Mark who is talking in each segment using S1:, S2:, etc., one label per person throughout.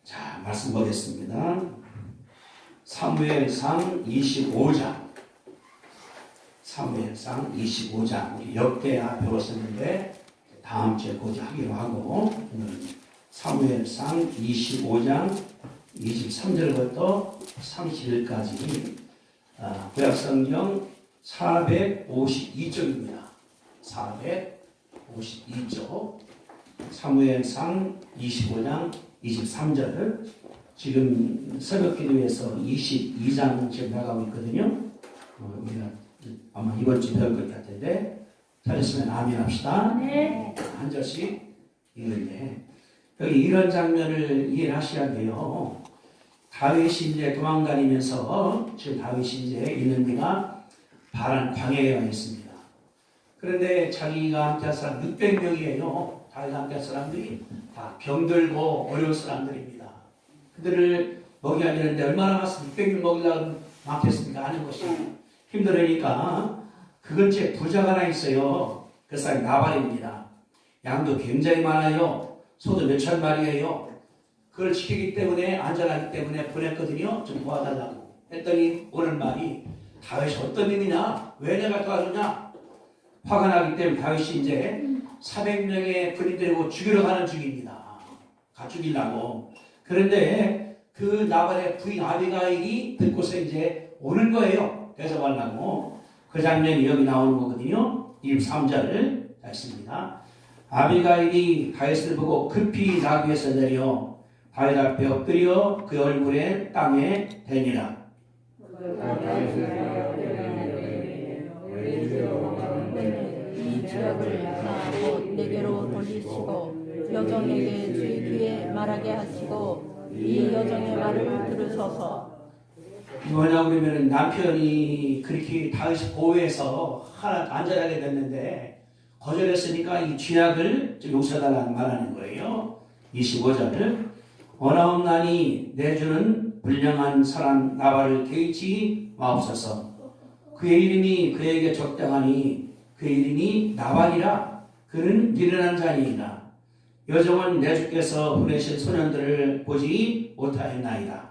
S1: 자, 말씀 보겠습니다. 사무엘상 25장. 사무엘상 25장. 우리 역대하 배웠었는데 다음 주에 고지 하기로 하고, 오늘 사무엘상 25장 23절부터 30일까지 구약성경 452쪽입니다. 452쪽. 사무엘상 25장 23절. 지금 새벽기도에서 22장 지금 나가고 있거든요. 우리가 아마 이번 주 배울 것 같은데 잘했으면 아멘 합시다.
S2: 네.
S1: 한 절씩 읽는데 여기 이런 장면을 이해하셔야 돼요. 다윗이 이제 도망다니면서 지금 다윗이 이제 있는 데가 바란 광야에 와 있습니다. 그런데 자기가 함께한 사람 600명이에요. 다윗과 함께한 사람들이 다 병들고 어려운 사람들입니다. 그들을 먹여야 되는데 얼마나 600명 먹이려면 많겠습니까? 하는 것이 힘들으니까 그 근처에 부자가 하나 있어요. 그 사람이 나발입니다. 양도 굉장히 많아요. 소도 몇천 마리예요. 그걸 지키기 때문에 안전하기 때문에 보냈거든요. 좀 도와달라고 했더니 오는 말이 다윗이 어떤 놈이냐? 왜 내가 도와주냐? 화가 나기 때문에 다윗이 이제 400명의 군인 데리고 죽이러 가는 중입니다. 죽이려고. 그런데 그 나발의 부인 아비가일이 듣고서 이제 오는 거예요. 대접하려고. 그 장면이 여기 나오는 거거든요. 23절 했습니다. 아비가일이 다윗을 보고 급히 나귀에서 내려 다윗 앞에 엎드려 그 얼굴에 땅에 대니라.
S3: 이 지역을 다 곧 내게로 돌리시고 여종에게 주의 귀에 말하게 하시고 이 여종의 말을 들으소서.
S1: 뭐냐 그러면 남편이 그렇게 다윗을 보호해서 하나 안전하게 됐는데 거절했으니까 이 죄악을 좀 용서해달라는 말하는 거예요. 25절을 원하옵나니 내 주는 불량한 사람 나발을 개의치 마옵소서. 그의 이름이 그에게 적당하니 그의 이름이 나발이라. 그는 미련한 자니이다. 여종은 내 주께서 보내신 소년들을 보지 못하였나이다.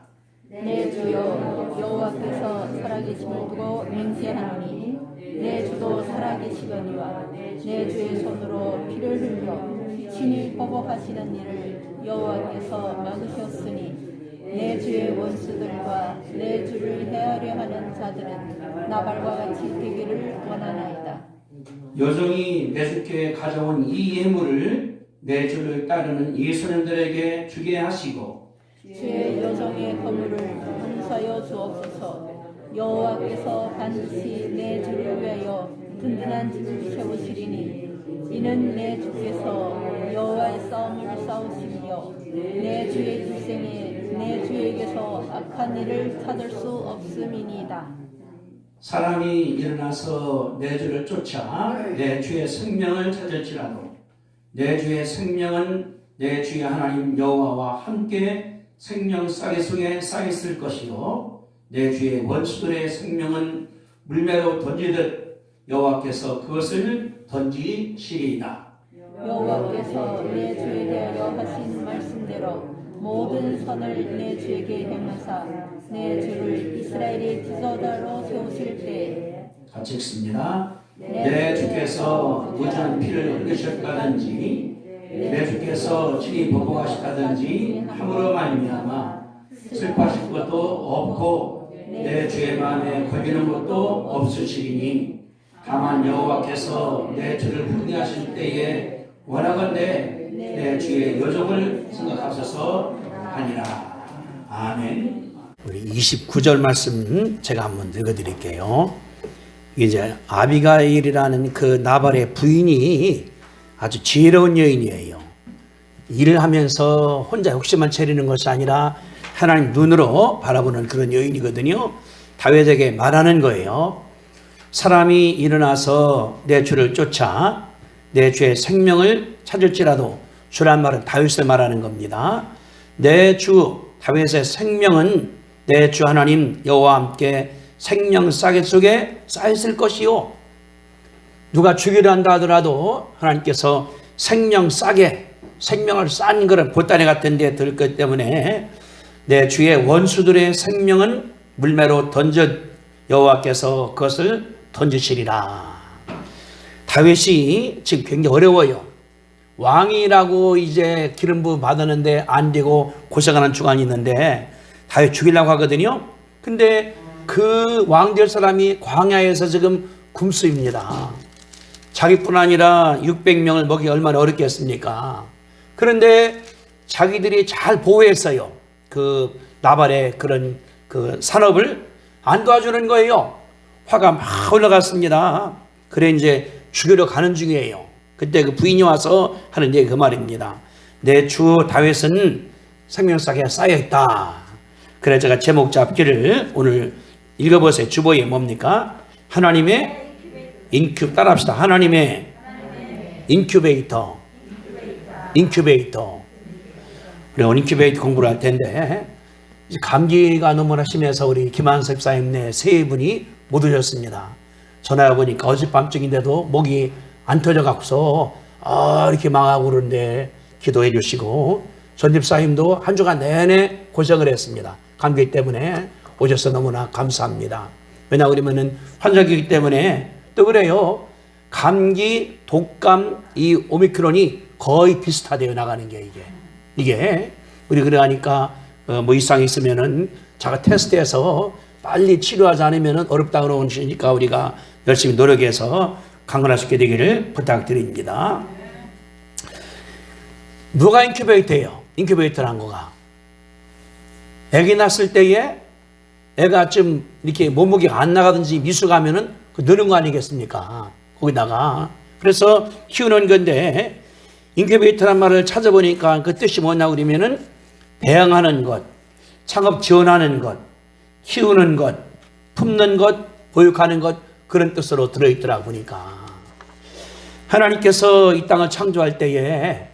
S3: 내 주여 여호와께서 살아계심을 두고 맹세하노니 내 주도 살아계시거니와 내 주의 손으로 피를 흘려 친히 보복하시는 일을 여호와께서 막으셨으니 내 주의 원수들과 내 주를 해하려 하는 자들은 나발과 같이 되기를 원하나이다.
S1: 여종이 내 주께 가져온 이 예물을 내 주를 따르는 이 소년들에게 주게 하시고
S3: 주의 여종의 허물을 용서하여 주옵소서. 여호와께서 반드시 내 주를 위하여 든든한 집을 세우시리니 이는 내 주께서 여호와의 싸움을 싸우시며 내 주의 일생에 내 주에게서 악한 일을 찾을 수 없음이니이다.
S1: 사람이 일어나서 내 주를 쫓아 내 주의 생명을 찾을지라도 내 주의 생명은 내 주의 하나님 여호와와 함께 생명 싸개 속에 쌓여 있을 것이요 내 주의 원수들의 생명은 물매로 던지듯 여호와께서 그것을 던지시리이다.
S3: 여호와께서 내 주에 대하여 하신 말씀대로 모든 선을 내 주에게 행하사 내 주를 이스라엘의 지도자로 세우실 때에
S1: 같이 읽습니다. 내 주께서 무지한 피를 흘리셨다든지 내 주께서 친히 보복하셨다든지 함으로 말미암아 슬퍼하실 것도 없고 내 주의 마음에 걸리는 것도 없으시리니 다만 여호와께서 내 주를 불리하실 때에 원하건대 내 주의 여종을 생각하셔서 하니라. 아멘. 우리 29절 말씀 제가 한번 읽어드릴게요. 이제 아비가일이라는 그 나발의 부인이 아주 지혜로운 여인이에요. 일을 하면서 혼자 욕심만 차리는 것이 아니라 하나님 눈으로 바라보는 그런 여인이거든요. 다윗에게 말하는 거예요. 사람이 일어나서 내 주를 쫓아 내 주의 생명을 찾을지라도, 주란 말은 다윗을 말하는 겁니다. 내 주 다윗의 생명은 내 주 하나님 여호와와 함께 생명 싸개 속에 쌓였을 것이요, 누가 죽이려 한다 하더라도 하나님께서 생명 싸개 생명을 싼 그런 보따리 같은 데 들 것 때문에 내 주의 원수들의 생명은 물매로 던져 여호와께서 그것을 던지시리라. 다윗이 지금 굉장히 어려워요. 왕이라고 이제 기름 부음 받았는데 안 되고 고생하는 주간이 있는데 다윗 죽이려고 하거든요. 근데 그 왕될 사람이 광야에서 지금 굶습니다. 자기뿐 아니라 600명을 먹기 얼마나 어렵겠습니까? 그런데 자기들이 잘 보호했어요. 그 나발의 그런 그 산업을 안 도와주는 거예요. 화가 막 올라갔습니다. 그래 이제 죽이러 가는 중이에요. 그때 그 부인이 와서 하는 얘기 그 말입니다. 내 주 다윗은 생명사기에 쌓여있다. 그래 제가 제목 잡기를 오늘 읽어보세요. 주보에 뭡니까? 하나님의 따라합시다. 하나님의 인큐베이터. 우리 오늘 인큐베이터 공부를 할 텐데 이제 감기가 너무나 심해서 우리 김한섭 사님네 세 분이 못 오셨습니다. 전화해 보니까 어젯밤중인데도 목이 안 터져갖고서 이렇게 망하고 그러는데 기도해 주시고 전집사님도 한 주간 내내 고생을 했습니다. 감기 때문에 오셔서 너무나 감사합니다. 왜냐 그러면은 환절기이기 때문에 또 그래요. 감기, 독감, 이 오미크론이 거의 비슷하대요. 나가는 게 이게 우리 그래 하니까 뭐 이상이 있으면은 자가 테스트해서 빨리 치료하지 않으면은 어렵다 그러시니까 우리가 열심히 노력해서 강건할 수 있게 되기를 부탁드립니다. 누가 인큐베이터예요? 인큐베이터라는 거가 애기 낳았을 때에 애가 좀 이렇게 몸무게가 안 나가든지 미숙하면은 그 느는 거 아니겠습니까? 거기다가 그래서 키우는 건데 인큐베이터란 말을 찾아보니까 그 뜻이 뭐냐 그러면은 배양하는 것, 창업 지원하는 것, 키우는 것, 품는 것, 보육하는 것 그런 뜻으로 들어있더라 보니까 하나님께서 이 땅을 창조할 때에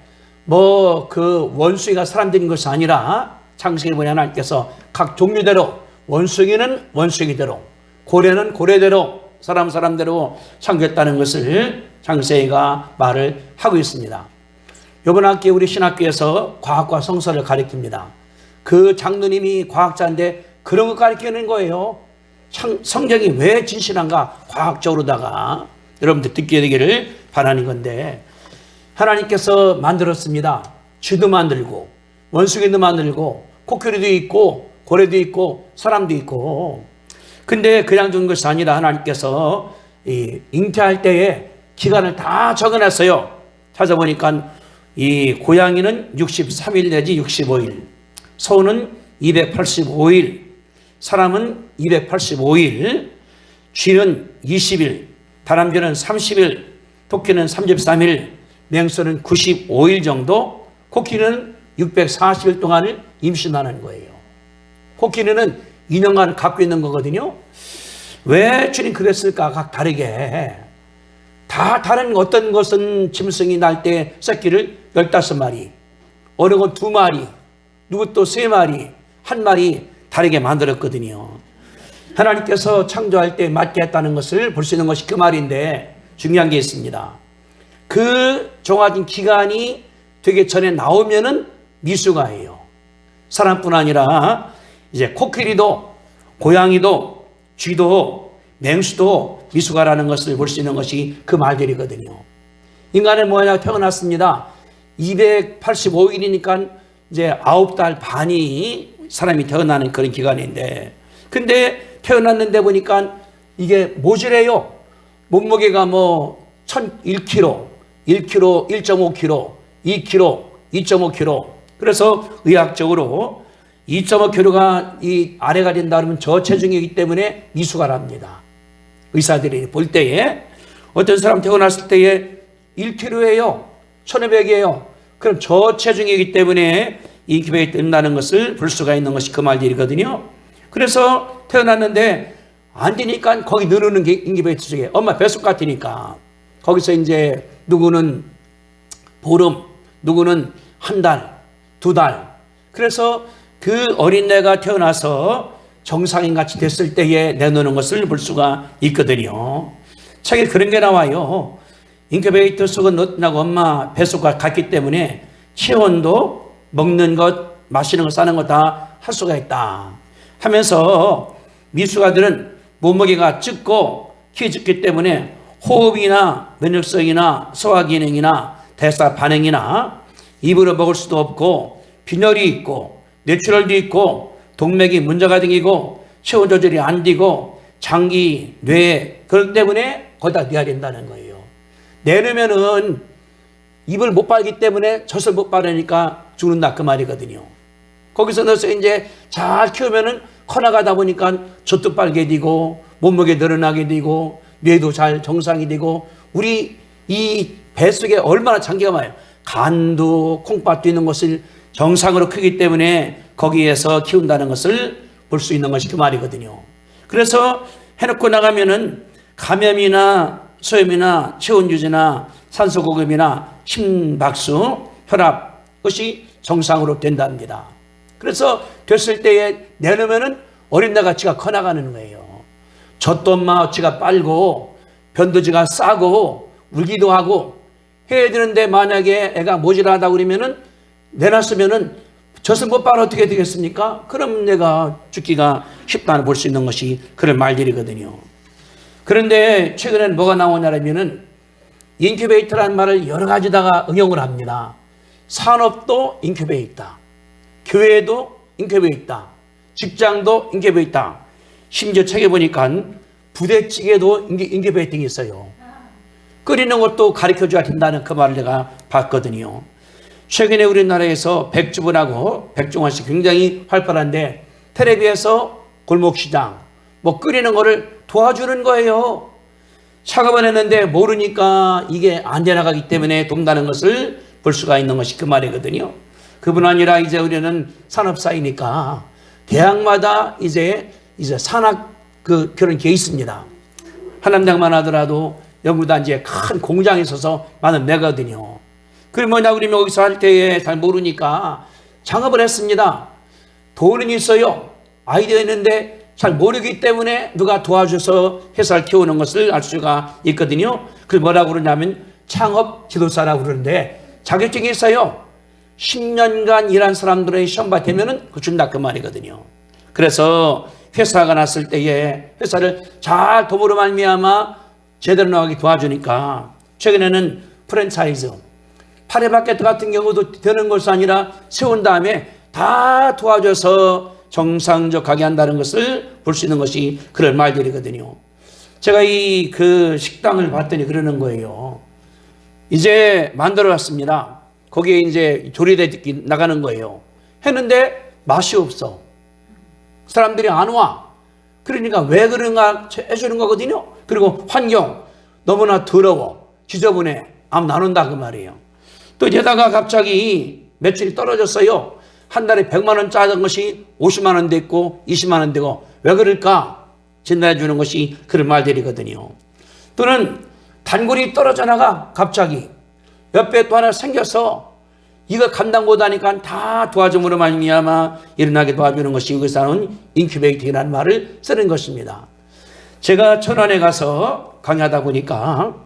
S1: 뭐 그 원숭이가 사람들인 것이 아니라 창세기 보니 하나님께서 각 종류대로 원숭이는 원숭이대로 고래는 고래대로 사람대로 창조했다는 것을 창세기가 말을 하고 있습니다. 이번 학기에 우리 신학교에서 과학과 성서를 가르칩니다. 그 장로님이 과학자인데 그런 거 가르치는 거예요. 성경이 왜 진실한가 과학적으로다가 여러분들 듣게 되기를 바라는 건데 하나님께서 만들었습니다. 쥐도 만들고 원숭이도 만들고 코끼리도 있고 고래도 있고 사람도 있고 근데 그냥 둔 것이 아니라 하나님께서 잉태할 때에 기간을 다 적어놨어요. 찾아보니까 이 고양이는 63일 내지 65일 소는 285일 사람은 285일 쥐는 20일 다람쥐는 30일 토끼는 33일 맹수는 95일 정도 코끼리는 640일 동안을 임신하는 거예요. 코끼리는 2년간 갖고 있는 거거든요. 왜 주님 그랬을까? 각 다르게 다 다른 어떤 것은 짐승이 날 때 새끼를 15마리 어느 건 2마리 누구 또 3마리 1마리 다르게 만들었거든요. 하나님께서 창조할 때 맞게 했다는 것을 볼 수 있는 것이 그 말인데 중요한 게 있습니다. 그 정해진 기간이 되기 전에 나오면은 미숙아예요. 사람뿐 아니라 이제 코끼리도 고양이도 쥐도 맹수도 미숙아라는 것을 볼 수 있는 것이 그 말들이거든요. 인간은 뭐냐 태어났습니다. 285일이니까 이제 9달 반이 사람이 태어나는 그런 기간인데 근데 태어났는데 보니까 이게 모질해요. 몸무게가 뭐 1kg, 1.5kg, 2kg, 2.5kg. 그래서 의학적으로 2.5kg가 이 아래가 된다 그러면 저체중이기 때문에 미숙아랍니다. 의사들이 볼 때에 어떤 사람 태어났을 때에 1kg예요. 1500이에요. 그럼 저체중이기 때문에 이 기회에 뜬다는 것을 볼 수가 있는 것이 그 말들이거든요. 그래서 태어났는데 안 되니까 거기 누르는 게 인기베이터 속에 엄마 뱃속 같으니까 거기서 이제 누구는 보름, 누구는 한 달, 2달. 그래서 그 어린애가 태어나서 정상인 같이 됐을 때에 내놓는 것을 볼 수가 있거든요. 책에 그런 게 나와요. 인큐베이터 속은 어떠냐고 엄마 뱃속과 같기 때문에 체온도 먹는 것, 마시는 것, 싸는 것 다 할 수가 있다 하면서 미숙아들은 몸무게가 적고 키 적기 때문에 호흡이나 면역성이나 소화 기능이나 대사 반응이나 입으로 먹을 수도 없고 빈혈이 있고 뇌출혈도 있고 동맥이 문제가 생기고 체온 조절이 안 되고 장기, 뇌 그렇기 때문에 거기다 넣어야 된다는 거예요. 내려면은 입을 못 빨기 때문에 젖을 못 바르니까 죽는다 그 말이거든요. 거기서 넣어서 이제 잘 키우면은 커나가다 보니까 젖도 빨게 되고 몸무게 늘어나게 되고 뇌도 잘 정상이 되고 우리 이 뱃속에 얼마나 장기가 많아요. 간도 콩팥도 있는 것을 정상으로 크기 때문에 거기에서 키운다는 것을 볼 수 있는 것이 그 말이거든요. 그래서 해놓고 나가면은 감염이나 소염이나 체온 유지나 산소 공급이나 심박수, 혈압 것이 정상으로 된답니다. 그래서 됐을 때에 내놓으면은 어린애가 지가 커나가는 거예요. 젖도 엄마 지가 빨고 변도 지가 싸고 울기도 하고 해야 되는데 만약에 애가 모질하다 그러면은 내놨으면은 젖을 못 빨아 어떻게 되겠습니까? 그럼 내가 죽기가 쉽다는 볼 수 있는 것이 그런 말들이거든요. 그런데 최근에는 뭐가 나오냐면은 인큐베이터라는 말을 여러 가지다가 응용을 합니다. 산업도 인큐베이터, 교회도 인큐베이터, 직장도 인큐베이터, 심지어 책에 보니까 부대찌개도 인큐베이팅이 있어요. 끓이는 것도 가르쳐줘야 된다는 그 말을 내가 봤거든요. 최근에 우리나라에서 백주부라고 백종원씨 굉장히 활발한데 텔레비에서 골목시장 뭐 끓이는 거를 도와주는 거예요. 작업을 했는데 모르니까 이게 안 되나가기 때문에 돕는다는 것을 볼 수가 있는 것이 그 말이거든요. 그뿐 아니라 이제 우리는 산업사이니까 대학마다 이제 산학 그런 게 있습니다. 한남대학만 하더라도 연구단지에 큰 공장이 있어서 만들어내거든요. 그게 뭐냐 그러면 여기서 할 때에 잘 모르니까 창업을 했습니다. 돈은 있어요. 아이디어 있는데 잘 모르기 때문에 누가 도와줘서 회사를 키우는 것을 알 수가 있거든요. 그걸 뭐라고 그러냐면 창업 지도사라고 그러는데 자격증이 있어요. 10년간 일한 사람들의 시험봐 되면은 그 준다 그 말이거든요. 그래서 회사가 났을 때에 회사를 잘 도모로 말미암아 제대로 나가게 도와주니까 최근에는 프랜차이즈 파리바게뜨 같은 경우도 되는 것이 아니라 세운 다음에 다 도와줘서 정상적하게 한다는 것을 볼 수 있는 것이 그런 말들이거든요. 제가 그 식당을 봤더니 그러는 거예요. 이제 만들어 왔습니다. 거기에 이제 조리대 나가는 거예요. 했는데 맛이 없어. 사람들이 안 와. 그러니까 왜 그런가 해주는 거거든요. 그리고 환경 너무나 더러워. 지저분해. 아무도 안 온다 그 말이에요. 또 게다가 갑자기 매출이 떨어졌어요. 한 달에 100만 원 짜던 것이 50만 원 됐고 20만 원 되고 왜 그럴까? 진단해 주는 것이 그런 말들이거든요. 또는 단골이 떨어져 나가 갑자기 옆에 또 하나 생겨서 이거 감당 못하니까 다 도와줌으로 말미암아 일어나게 도와주는 것이 여기서는 인큐베이팅이라는 말을 쓰는 것입니다. 제가 천안에 가서 강의하다 보니까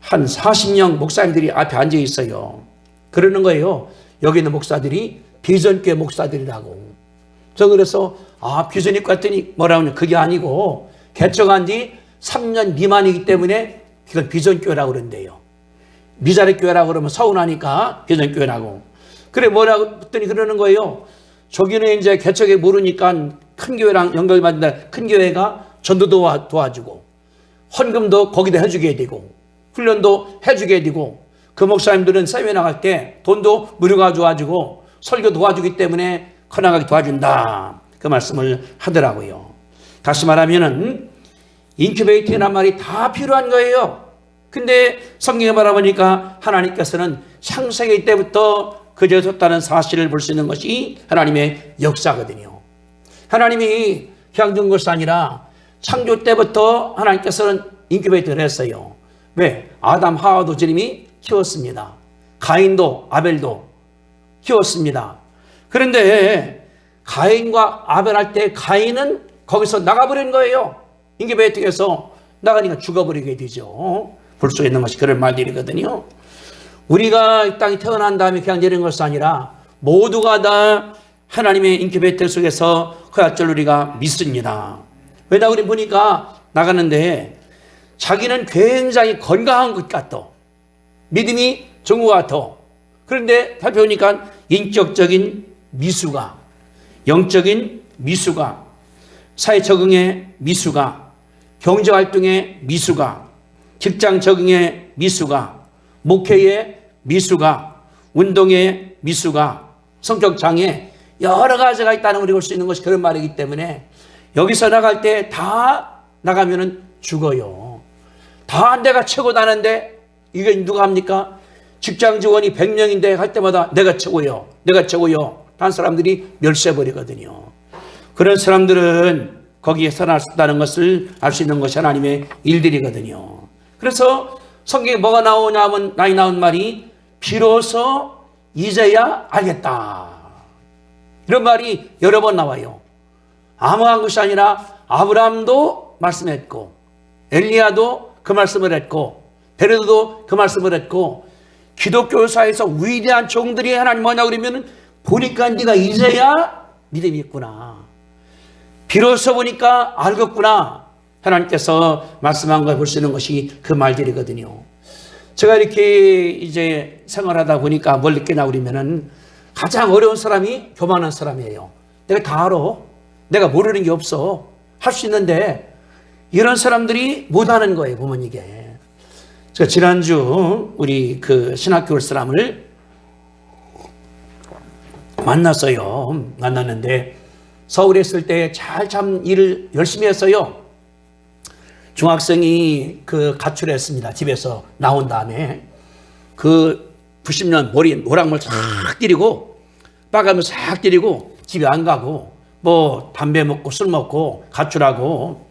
S1: 한 40명 목사님들이 앞에 앉아 있어요. 그러는 거예요. 여기 있는 목사들이 비전교회 목사들이라고. 저 그래서 비전입 갔더니 뭐라고 하냐 그게 아니고 개척한 지 3년 미만이기 때문에 이건 비전교회라고 그런대요. 미자립교회라고 그러면 서운하니까 비전교회라고. 그래 뭐라고 했더니 그러는 거예요. 저기는 이제 개척에 모르니까 큰 교회랑 연결받는다. 큰 교회가 전도도 도와주고 헌금도 거기다 해주게 되고 훈련도 해주게 되고 그 목사님들은 세미나 나갈 때 돈도 무료가 도와주고 설교 도와주기 때문에 커나가게 도와준다. 그 말씀을 하더라고요. 다시 말하면은 인큐베이팅이라는 말이 다 필요한 거예요. 근데 성경에 바라보니까 하나님께서는 창세기 때부터 그저졌다는 사실을 볼 수 있는 것이 하나님의 역사거든요. 하나님이 그냥 둔 것이 아니라 창조 때부터 하나님께서는 인큐베이터를 했어요. 왜? 아담 하와도 주님이 키웠습니다. 가인도 아벨도 키웠습니다. 그런데 가인과 아벨 할 때 가인은 거기서 나가버린 거예요. 인큐베이터에서 나가니까 죽어버리게 되죠. 볼 수 있는 것이 그런 말들이거든요. 우리가 이 땅에 태어난 다음에 그냥 내리는 것이 아니라 모두가 다 하나님의 인큐베이터 속에서 허약 줄 우리가 믿습니다. 왜냐 우리 보니까 나가는데 자기는 굉장히 건강한 것 같아. 믿음이 좋은 것 같아. 그런데 살펴보니까 인격적인 미수가, 영적인 미수가, 사회 적응의 미수가, 경제 활동의 미수가, 직장 적응의 미수가, 목회의 미수가, 운동의 미수가, 성격 장애 여러 가지가 있다는 우리가 볼 수 있는 것이 그런 말이기 때문에 여기서 나갈 때 다 나가면은 죽어요. 다 내가 최고다는데 이게 누가 합니까? 직장 지원이 100명인데 할 때마다 내가 최고요. 내가 최고요. 한 사람들이 멸세버리거든요. 그런 사람들은 거기에 살아날 수 없다는 것을 알 수 있는 것이 하나님의 일들이거든요. 그래서 성경에 뭐가 나오냐면 나온 말이 비로소 이제야 알겠다. 이런 말이 여러 번 나와요. 아무한 것이 아니라 아브라함도 말씀했고 엘리야도 그 말씀을 했고 베드로도 그 말씀을 했고 기독교사에서 위대한 종들이 하나님 뭐냐 그러면 보니까 네가 이제야 믿음이 있구나. 비로소 보니까 알겠구나. 하나님께서 말씀한 걸 볼 수 있는 것이 그 말들이거든요. 제가 이렇게 이제 생활하다 보니까 뭘 느끼나 그러면은 가장 어려운 사람이 교만한 사람이에요. 내가 다 알아. 내가 모르는 게 없어. 할 수 있는데 이런 사람들이 못하는 거예요. 보면 이게. 제가 지난주 우리 그 신학교 올 사람을 만났어요. 만났는데 서울에 있을 때 참 일을 열심히 했어요. 중학생이 그 가출을 했습니다. 집에서 나온 다음에 그 90년 머리 노랑물 싹 때리고 빠가면 싹 때리고 집에 안 가고 뭐 담배 먹고 술 먹고 가출하고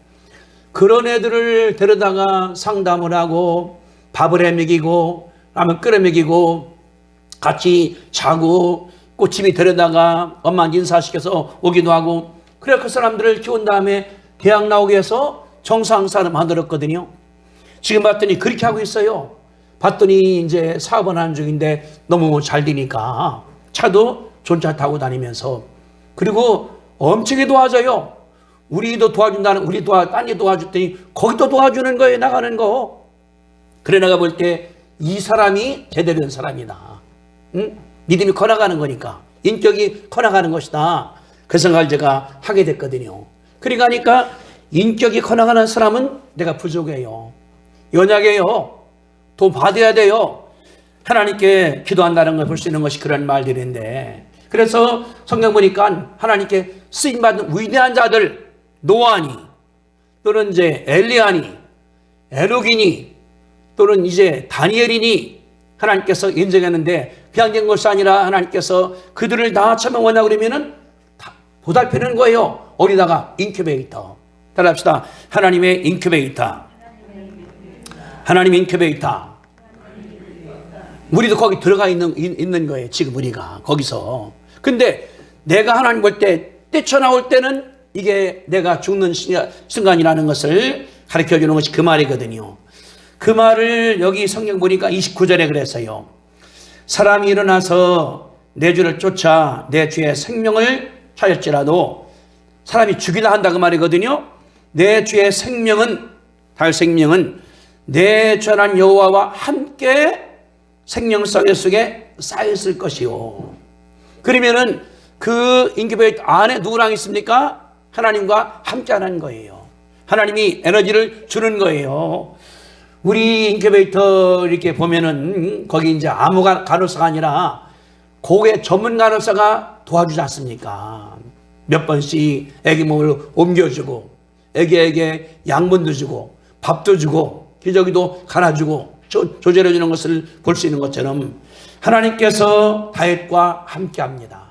S1: 그런 애들을 데려다가 상담을 하고 밥을 해 먹이고 라면 끓여 먹이고 같이 자고 꽃집에 데려다가 엄마한테 인사시켜서 오기도 하고 그래 그 사람들을 키운 다음에 대학 나오게 해서 정상사를 만들었거든요. 지금 봤더니 그렇게 하고 있어요. 봤더니 이제 사업은 하는 중인데 너무 잘 되니까 차도 좋은 차 타고 다니면서 그리고 엄청나게 도와줘요. 우리도 도와준다는 우리 딴이 도와줬더니 거기도 도와주는 거예요. 나가는 거. 그래 내가 볼 때 이 사람이 제대로 된 사람이다. 응? 믿음이 커나가는 거니까 인격이 커나가는 것이다. 그 생각을 제가 하게 됐거든요. 그러니까 인격이 커나가는 사람은 내가 부족해요. 연약해요. 돈 받아야 돼요. 하나님께 기도한다는 걸 볼 수 있는 것이 그런 말들인데 그래서 성경 보니까 하나님께 쓰임받은 위대한 자들 노아니 또는 이제 엘리야니 에녹이니 또는 이제 다니엘이니 하나님께서 인정했는데 그냥 된 것이 아니라 하나님께서 그들을 다 처음에 뭐냐 그러면은 보살피는 거예요. 어디다가 인큐베이터. 따라합시다. 하나님의 인큐베이터. 하나님 인큐베이터. 우리도 거기 들어가 있는 거예요. 지금 우리가 거기서. 근데 내가 하나님 볼 때 뛰쳐나올 때는 이게 내가 죽는 순간이라는 것을 가르쳐 주는 것이 그 말이거든요. 그 말을 여기 성경 보니까 29절에 그랬어요. 사람이 일어나서 내 주를 쫓아 내 주의 생명을 찾을지라도 사람이 죽이다 한다 그 말이거든요. 내 주의 생명은 달 생명은 내 전한 여호와와 함께 생명사회 속에 쌓였을 것이요. 그러면은 그 인큐베이터 안에 누구랑 있습니까? 하나님과 함께 하는 거예요. 하나님이 에너지를 주는 거예요. 우리 인큐베이터 이렇게 보면은 거기 이제 아무 간호사가 아니라 고객 전문 간호사가 도와주지 않습니까? 몇 번씩 애기 몸을 옮겨주고 애기에게 양분도 주고 밥도 주고 기저귀도 갈아주고 조절해주는 것을 볼 수 있는 것처럼 하나님께서 다윗과 함께합니다.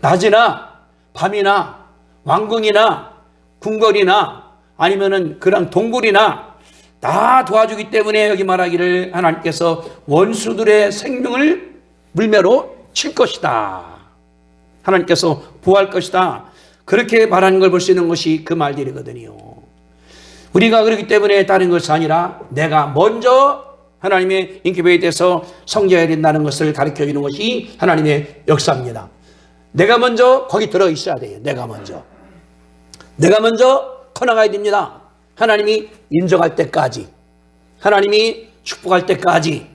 S1: 낮이나 밤이나 왕궁이나 궁궐이나 아니면은 그런 동굴이나 다 도와주기 때문에 여기 말하기를 하나님께서 원수들의 생명을 물매로 칠 것이다. 하나님께서 보호할 것이다. 그렇게 말하는 걸 볼 수 있는 것이 그 말들이거든요. 우리가 그렇기 때문에 다른 것이 아니라 내가 먼저 하나님의 인큐베이터에서 성장해야 된다는 것을 가르쳐 주는 것이 하나님의 역사입니다. 내가 먼저 거기 들어 있어야 돼요. 내가 먼저 커나가야 됩니다. 하나님이 인정할 때까지, 하나님이 축복할 때까지,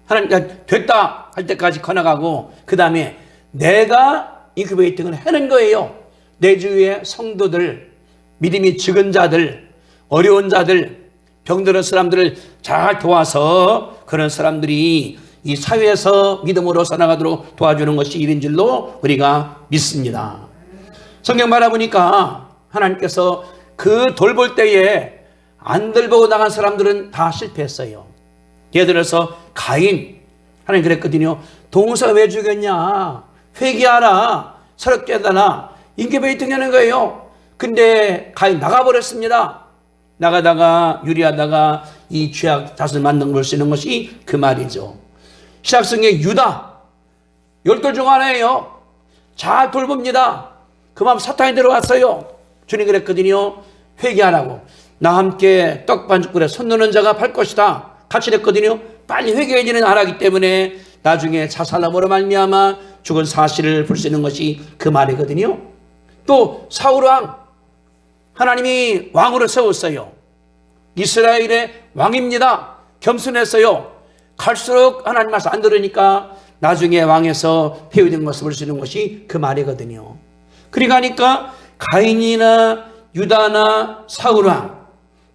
S1: 하나님 됐다 할 때까지 커나가고, 그 다음에 내가 인큐베이팅을 하는 거예요. 내 주위의 성도들, 믿음이 적은 자들, 어려운 자들, 병들은 사람들을 잘 도와서 그런 사람들이 이 사회에서 믿음으로 살아가도록 도와주는 것이 일인 줄로 우리가 믿습니다. 성경 바라보니까 하나님께서 그 돌볼 때에 안 돌보고 나간 사람들은 다 실패했어요. 예를 들어서 가인, 하나님 그랬거든요. 동서가 왜 죽였냐? 회개하라, 서럽게 하라, 인큐베이팅 하는 거예요. 근데 가인 나가버렸습니다. 나가다가 유리하다가 이 죄악 자손을 만든 걸 쓰는 것이 그 말이죠. 신약성의 유다, 10돌 중 하나예요. 잘 돌봅니다. 그 마음 사탄이 들어왔어요. 주님 그랬거든요. 회개하라고. 나와 함께 떡 반죽불에 손 놓는 자가 팔 것이다. 같이 됐거든요. 빨리 회개해지는 하라기 때문에 나중에 자살함으로 말미암아 죽은 사실을 볼 수 있는 것이 그 말이거든요. 또 사울왕, 하나님이 왕으로 세웠어요. 이스라엘의 왕입니다. 겸손했어요. 갈수록 하나님 말씀 안 들으니까 나중에 왕에서 폐위된 것을 볼 수 있는 것이 그 말이거든요. 그러니까 가인이나 유다나 사울왕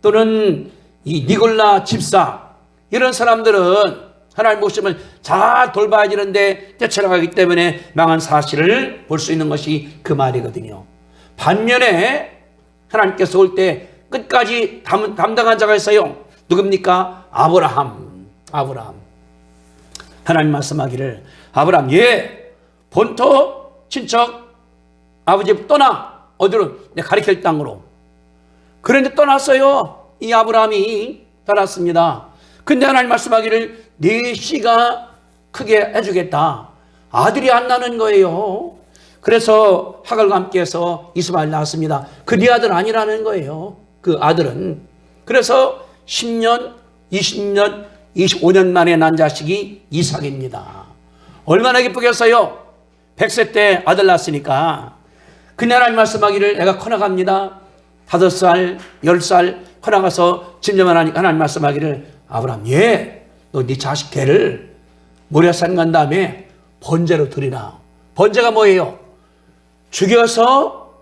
S1: 또는 이 니골라 집사, 이런 사람들은 하나님 목숨을 잘 돌봐야 되는데 뛰쳐나가기 때문에 망한 사실을 볼 수 있는 것이 그 말이거든요. 반면에 하나님께서 올 때 끝까지 담당한 자가 있어요. 누굽니까? 아브라함. 하나님 말씀하기를, 아브라함, 본토 친척 아버지 집 떠나. 어디로? 내가 가리킬 땅으로. 그런데 떠났어요. 이 아브라함이 떠났습니다. 근데 하나님 말씀하기를 네 씨가 크게 해주겠다. 아들이 안 나는 거예요. 그래서 하갈과 함께해서 이스마엘 낳았습니다. 그 네 아들 아니라는 거예요. 그 아들은. 그래서 10년, 20년, 25년 만에 난 자식이 이삭입니다. 얼마나 기쁘겠어요. 100세 때 아들 낳았으니까. 근데 하나님 말씀하기를 내가 커나갑니다. 5살, 10살 커나가서 진정만 하니까 하나님 말씀하기를, 아브라함, 너 네 자식 개를 모리아산 간 다음에 번제로 드리라. 번제가 뭐예요? 죽여서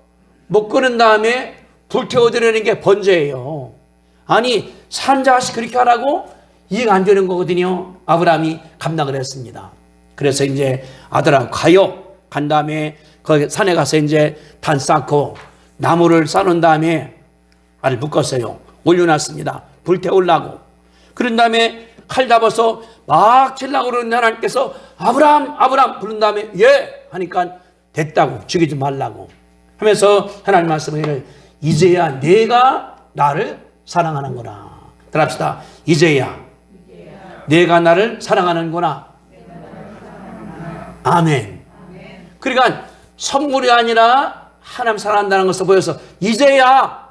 S1: 못 끄는 다음에 불태워 드리는 게 번제예요. 아니, 산 자식 그렇게 하라고? 이해가 안 되는 거거든요. 아브라함이 감당을 했습니다. 그래서 이제 아들하고 가요. 간 다음에 거기 산에 가서 이제 단 쌓고 나무를 쌓은 다음에 알을 묶었어요. 올려놨습니다. 불태우려고. 그런 다음에 칼 잡아서 막 치려고 그러는데 하나님께서 아브라함 부른 다음에 하니까 됐다고, 죽이지 말라고 하면서 하나님 말씀을, 이제야 내가 나를 사랑하는구나. 들합시다. 이제야 내가 나를 사랑하는구나. 아멘. 그러니까 선물이 아니라 하나님 사랑한다는 것을 보여서 이제야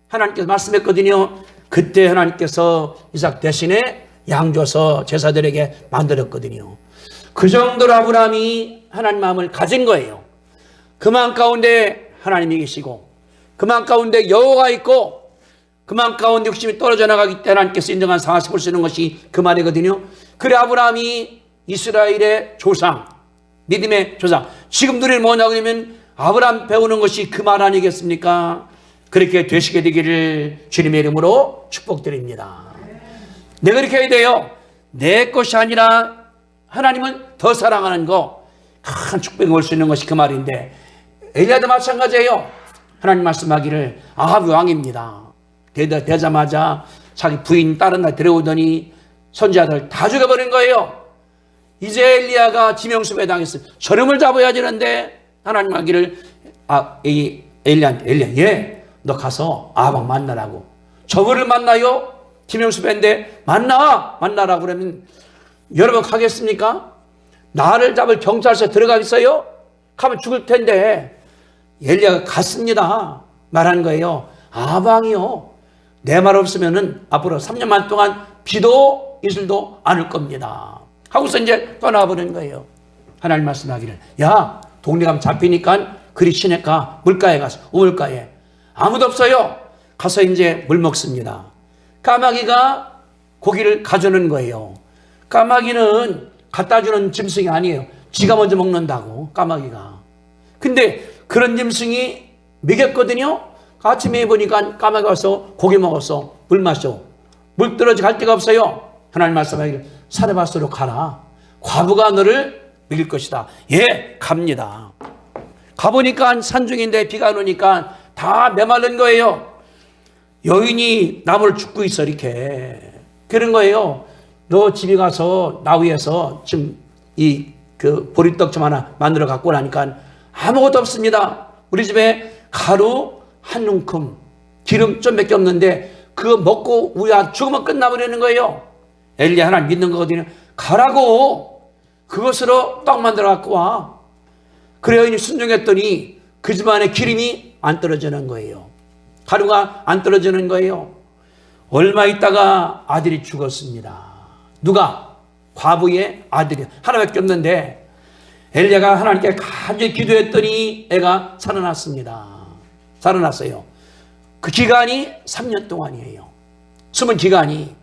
S1: 하나님께서 말씀했거든요. 그때 하나님께서 이삭 대신에 양 줘서 제사들에게 만들었거든요. 그 정도로 아브라함이 하나님 마음을 가진 거예요. 그 마음 가운데 하나님이 계시고, 그 마음 가운데 여호와가 있고, 그 마음 가운데 욕심이 떨어져 나가기 때문에 하나님께서 인정한 상황을 볼 수 있는 것이 그 말이거든요. 그래 아브라함이 이스라엘의 조상, 믿음의 조상. 지금 우리는 뭐냐고 하면 아브라함 배우는 것이 그 말 아니겠습니까? 그렇게 되시게 되기를 주님의 이름으로 축복드립니다. 내가 그렇게 해야 돼요. 내 것이 아니라 하나님은 더 사랑하는 거, 큰 축복이 올 수 있는 것이 그 말인데, 엘리야도 마찬가지예요. 하나님 말씀하기를 아합 왕입니다. 되자마자 자기 부인 다른 날 데려오더니 선지자들 다 죽여버린 거예요. 이제 엘리야가 지명수배 당했어요. 저름을 잡아야 되는데 하나님 하기를 엘리야 너 가서 아합 왕 만나라고. 저거를 만나요? 지명수배인데 만나라고 그러면 여러분 가겠습니까? 나를 잡을 경찰서에 들어가겠어요? 가면 죽을 텐데. 엘리야가 갔습니다. 말한 거예요. 아합 왕이요, 내 말 없으면은 앞으로 3년만 동안 비도 이슬도 않을 겁니다. 하고서 이제 떠나버린 거예요. 하나님 말씀하기를, 야, 동네 가면 잡히니까 그리 시내가 물가에 가서 우물가에 아무도 없어요. 가서 이제 물 먹습니다. 까마귀가 고기를 가져오는 거예요. 까마귀는 갖다 주는 짐승이 아니에요. 지가 먼저 먹는다고, 까마귀가. 근데 그런 짐승이 먹였거든요. 아침에 보니까 까마귀 와서 고기 먹었어. 물 마셔. 물 떨어져 갈 데가 없어요. 하나님 말씀하기를, 사르밧으로 가라. 과부가 너를 먹일 것이다. 예, 갑니다. 가보니까 산중인데 비가 안 오니까 다 메마른 거예요. 여인이 나무를 줍고 있어, 이렇게. 그런 거예요. 너 집에 가서 나위에서 지금 그 보리떡 좀 하나 만들어 갖고 나니까 아무것도 없습니다. 우리 집에 가루 한 움큼, 기름 좀 몇 개 없는데 그거 먹고 우야 죽으면 끝나버리는 거예요. 엘리야 하나님 믿는 거거든요. 가라고. 그것으로 떡 만들어 갖고 와. 그래 여인이 순종했더니 그 집안에 기름이 안 떨어지는 거예요. 가루가 안 떨어지는 거예요. 얼마 있다가 아들이 죽었습니다. 누가? 과부의 아들이 하나밖에 없는데 엘리야가 하나님께 간절히 기도했더니 애가 살아났습니다. 살아났어요. 그 기간이 3년 동안이에요. 숨은 기간이.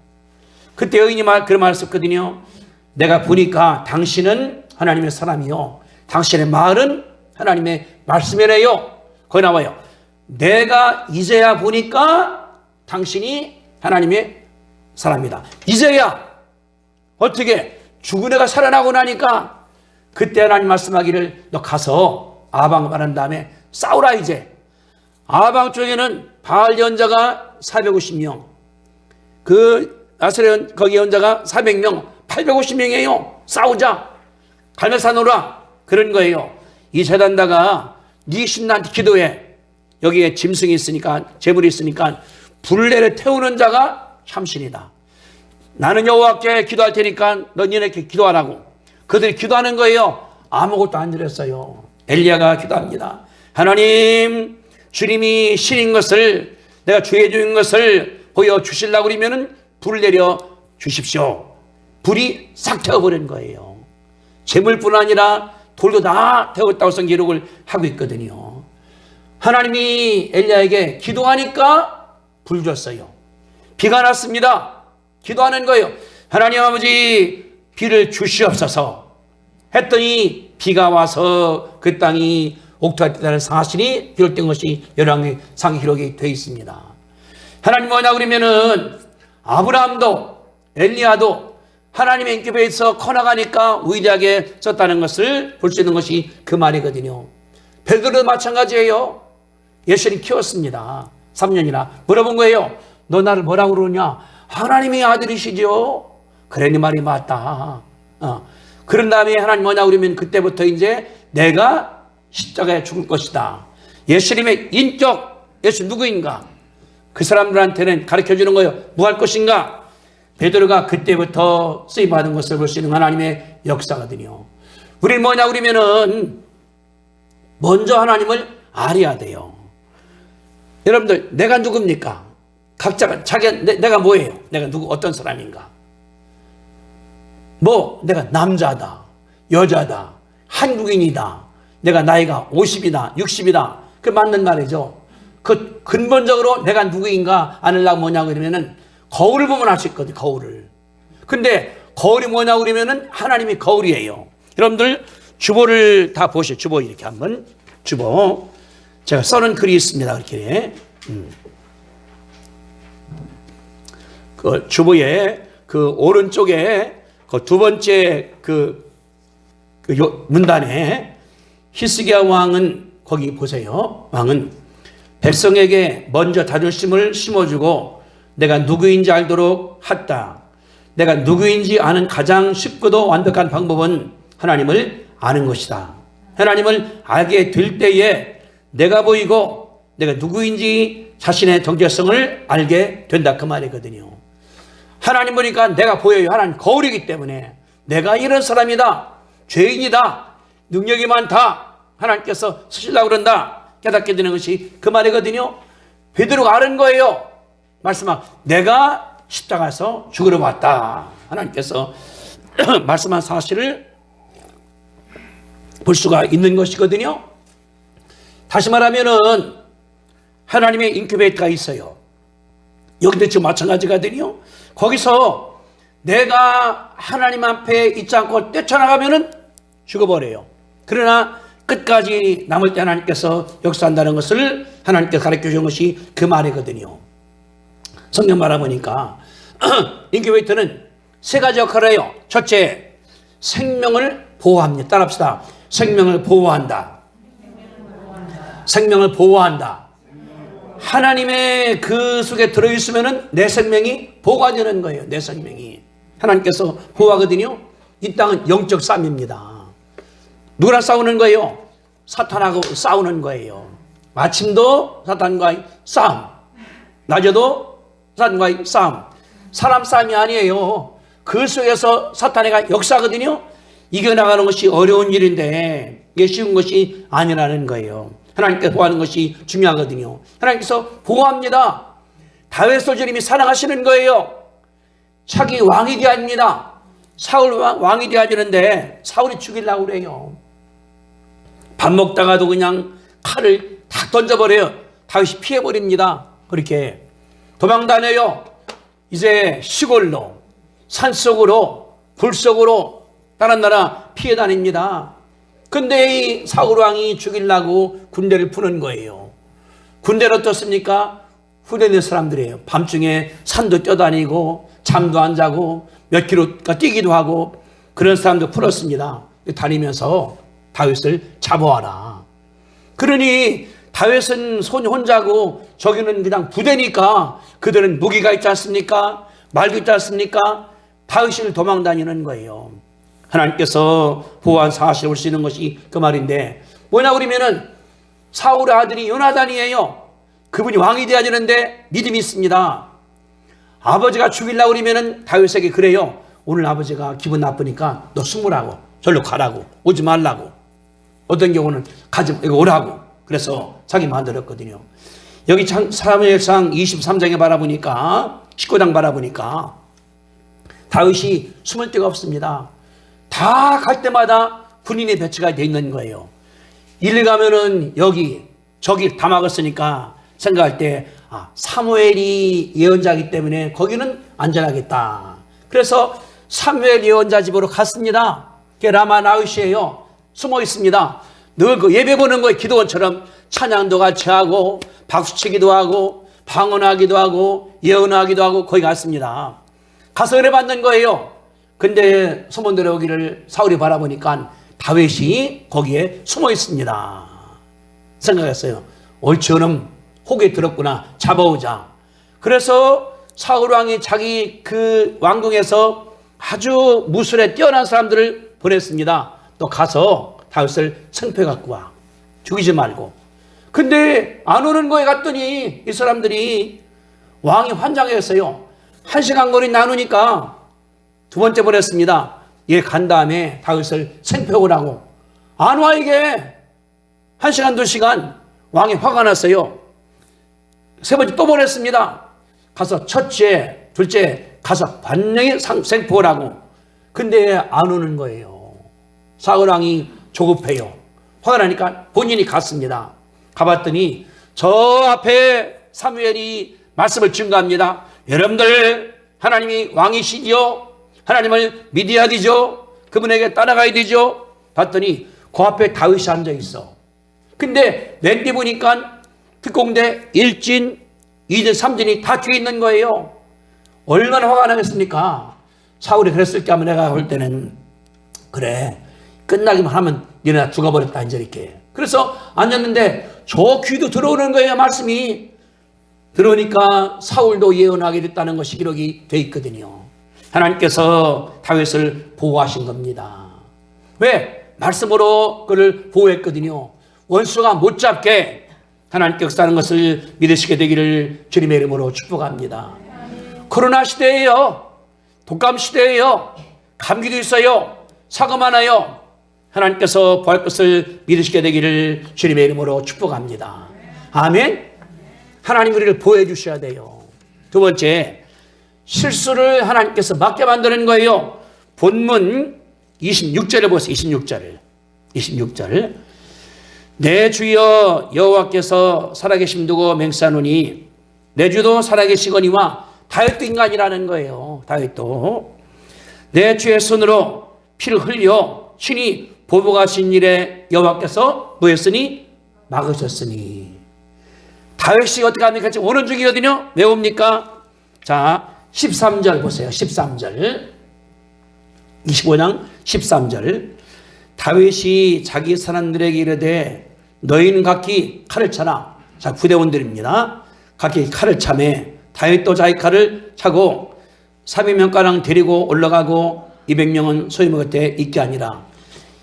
S1: 그때 여인이 그런 말을 썼거든요. 내가 보니까 당신은 하나님의 사람이요, 당신의 말은 하나님의 말씀이래요. 거기 나와요. 내가 이제야 보니까 당신이 하나님의 사람이다. 이제야. 어떻게? 죽은 애가 살아나고 나니까 그때 하나님 말씀하기를, 너 가서 아방 말한 다음에 싸우라 이제. 아방 쪽에는 바알 연자가 450명, 그 아스레 거기 연자가 400명, 850명이에요. 싸우자. 갈매사 놓으라. 그런 거예요. 이 재단다가 네 신나한테 기도해. 여기에 짐승이 있으니까, 재물이 있으니까 불레를 태우는 자가 참신이다. 나는 여호와께 기도할 테니까 너 니네께 기도하라고. 그들이 기도하는 거예요. 아무것도 안 드렸어요. 엘리야가 기도합니다. 하나님, 주님이 신인 것을, 내가 죄 중인 것을 보여주시려고 그러면 불을 내려 주십시오. 불이 싹 태워버린 거예요. 재물뿐 아니라 돌도 다 태웠다고 성 기록을 하고 있거든요. 하나님이 엘리야에게 기도하니까 불 줬어요. 비가 났습니다. 기도하는 거예요. 하나님 아버지, 비를 주시옵소서 했더니 비가 와서 그 땅이 옥토했다는 사실이 기록된 것이 열왕기상 기록이 되어 있습니다. 하나님 뭐냐 그러면은 아브라함도 엘리야도 하나님의 인격에서 커나가니까 위대하게 썼다는 것을 볼 수 있는 것이 그 말이거든요. 베드로도 마찬가지예요. 예수님 키웠습니다. 3년이나 물어본 거예요. 너 나를 뭐라고 그러냐? 하나님의 아들이시죠. 그래, 네 말이 맞다. 그런 다음에 하나님 뭐냐 그러면 그때부터 이제 내가 십자가에 죽을 것이다. 예수님의 인격, 예수 누구인가? 그 사람들한테는 가르쳐주는 거예요. 뭐 할 것인가? 베드로가 그때부터 쓰임받은 것을 볼 수 있는 하나님의 역사거든요. 우리는 뭐냐 그러면은 먼저 하나님을 알아야 돼요. 여러분들, 내가 누굽니까? 각자가 내가 뭐예요? 내가 어떤 사람인가? 내가 남자다, 여자다, 한국인이다, 내가 나이가 50이다, 60이다. 그 맞는 말이죠. 그 근본적으로 내가 누구인가 아느라고 뭐냐고 그러면은 거울을 보면 알 수 있거든요. 거울을. 근데 거울이 뭐냐고 그러면은 하나님이 거울이에요. 여러분들 주보를 다 보시죠. 주보 이렇게 한번. 주보. 제가 써는 글이 있습니다. 이렇게. 그 주보에 그 오른쪽에 그 두 번째 그 문단에 히스기야 왕은 거기 보세요. 왕은 백성에게 먼저 자존심을 심어주고 내가 누구인지 알도록 했다. 내가 누구인지 아는 가장 쉽고도 완벽한 방법은 하나님을 아는 것이다. 하나님을 알게 될 때에 내가 보이고 내가 누구인지 자신의 정체성을 알게 된다. 그 말이거든요. 하나님 보니까 내가 보여요. 하나님 거울이기 때문에 내가 이런 사람이다. 죄인이다. 능력이 많다. 하나님께서 쓰시려고 그런다. 깨닫게 되는 것이 그 말이거든요. 베드로가 아는 거예요. 말씀하 내가 십자가에서 죽으러 왔다. 하나님께서 말씀한 사실을 볼 수가 있는 것이거든요. 다시 말하면은 하나님의 인큐베이터가 있어요. 여기도 지금 마찬가지거든요. 거기서 내가 하나님 앞에 있지 않고 뛰쳐나가면은 죽어버려요. 그러나 끝까지 남을 때 하나님께서 역사한다는 것을 하나님께서 가르쳐 주신 것이 그 말이거든요. 성경 말해보니까 인큐베이터는 세 가지 역할을 해요. 첫째, 생명을 보호합니다. 따라합시다. 생명을 보호한다. 생명을 보호한다. 하나님의 그 속에 들어있으면 내 생명이 보호가 되는 거예요. 내 생명이. 하나님께서 보호하거든요. 이 땅은 영적 싸움입니다. 누구랑 싸우는 거예요? 사탄하고 싸우는 거예요. 아침도 사탄과의 싸움, 낮에도 사탄과의 싸움. 사람 싸움이 아니에요. 그 속에서 사탄의 역사거든요. 이겨나가는 것이 어려운 일인데 이게 쉬운 것이 아니라는 거예요. 하나님께서 보호하는 것이 중요하거든요. 하나님께서 보호합니다. 다윗 소주님이 사랑하시는 거예요. 자기 왕이 되어야 합니다. 사울 왕이 되어야 되는데 사울이 죽이려고 그래요. 밥 먹다가도 그냥 칼을 탁 던져버려요. 다윗이 피해버립니다. 그렇게 도망다녀요. 이제 시골로, 산속으로, 굴속으로 다른 나라 피해 다닙니다. 근데 이 사울 왕이 죽이려고 군대를 푸는 거예요. 군대는 어떻습니까? 후련된 사람들이에요. 밤중에 산도 뛰어다니고 잠도 안 자고 몇 킬로가 뛰기도 하고 그런 사람들 풀었습니다. 다니면서 다윗을 잡아와라. 그러니 다윗은 손 혼자고 저기는 그냥 부대니까 그들은 무기가 있지 않습니까? 말도 있지 않습니까? 다윗을 도망다니는 거예요. 하나님께서 보호한 사실을 볼 수 있는 것이 그 말인데 뭐냐 그러면은 사울의 아들이 요나단이에요. 그분이 왕이 되어야 되는데 믿음이 있습니다. 아버지가 죽이려고 그러면은 다윗에게 그래요. 오늘 아버지가 기분 나쁘니까 너 숨으라고, 절로 가라고, 오지 말라고. 어떤 경우는 가지 이거 오라고. 그래서 자기 만들었거든요. 여기 사무엘상 23장에 바라보니까 19장 바라보니까 다윗이 숨을 데가 없습니다. 다 갈 때마다 군인의 배치가 돼 있는 거예요. 일 가면은 여기 저기 다 막았으니까 생각할 때 사무엘이 예언자이기 때문에 거기는 안전하겠다. 그래서 사무엘 예언자 집으로 갔습니다. 그게 라마 나윗이에요. 숨어 있습니다. 늘 그 예배 보는 거예요. 기도원처럼 찬양도 같이 하고 박수치기도 하고 방언하기도 하고 예언하기도 하고 거기 갔습니다. 가서 은혜 받는 거예요. 근데 소문 들어오기를 사울이 바라보니까 다윗이 거기에 숨어 있습니다. 생각했어요. 옳지언음 혹에 들었구나. 잡아오자. 그래서 사울 왕이 자기 그 왕궁에서 아주 무술에 뛰어난 사람들을 보냈습니다. 또 가서 다윗을 생패 갖고 와. 죽이지 말고. 근데 안 오는 거에 갔더니 이 사람들이 왕이 환장했어요. 1시간 거리 나누니까 두 번째 보냈습니다. 얘 간 다음에 다윗을 생패 오라고. 안 와 이게. 1시간 2시간 왕이 화가 났어요. 세 번째 또 보냈습니다. 가서 첫째, 둘째 가서 반영이 생패 오라고. 근데 안 오는 거예요. 사울 왕이 조급해요. 화가 나니까 본인이 갔습니다. 가봤더니 저 앞에 사무엘이 말씀을 증거합니다. 여러분들 하나님이 왕이시지요. 하나님을 믿어야 되죠. 그분에게 따라가야 되죠. 봤더니 그 앞에 다윗이 앉아있어. 근데 왼뒤 보니까 특공대 1진, 2진, 3진이 다 뒤에 있는 거예요. 얼마나 화가 나겠습니까? 사울이 그랬을 때 하면 내가 볼 때는 그래 끝나기만 하면 니네 죽어버렸다 이제 이렇게. 그래서 앉았는데 저 귀도 들어오는 거예요. 말씀이 들어오니까 사울도 예언하게 됐다는 것이 기록이 돼 있거든요. 하나님께서 다윗을 보호하신 겁니다. 왜? 말씀으로 그를 보호했거든요. 원수가 못 잡게 하나님께 역사하는 것을 믿으시게 되기를 주님의 이름으로 축복합니다. 코로나 시대예요. 독감 시대예요. 감기도 있어요. 사고 많아요. 하나님께서 보할 것을 믿으시게 되기를 주님의 이름으로 축복합니다. 아멘. 하나님 우리를 보호해 주셔야 돼요. 두 번째, 실수를 하나님께서 막게 만드는 거예요. 본문 26절을 보세요. 26절. 내 주여 여호와께서 살아계심 두고 맹세하노니 내 주도 살아계시거니와 다윗도 인간이라는 거예요. 다윗도 내 주의 손으로 피를 흘려 친히 보복하신 일에 여호와께서 뭐 했으니? 막으셨으니. 다윗이 어떻게 합니까? 지금 오는 중이거든요. 왜 옵니까? 자, 13절 보세요. 13절. 25장 13절. 다윗이 자기 사람들에게 이르되 너희는 각기 칼을 차라. 자, 부대원들입니다. 각기 칼을 차매 다윗도 자기 칼을 차고 300명가량 데리고 올라가고 200명은 소위 때 있게 아니라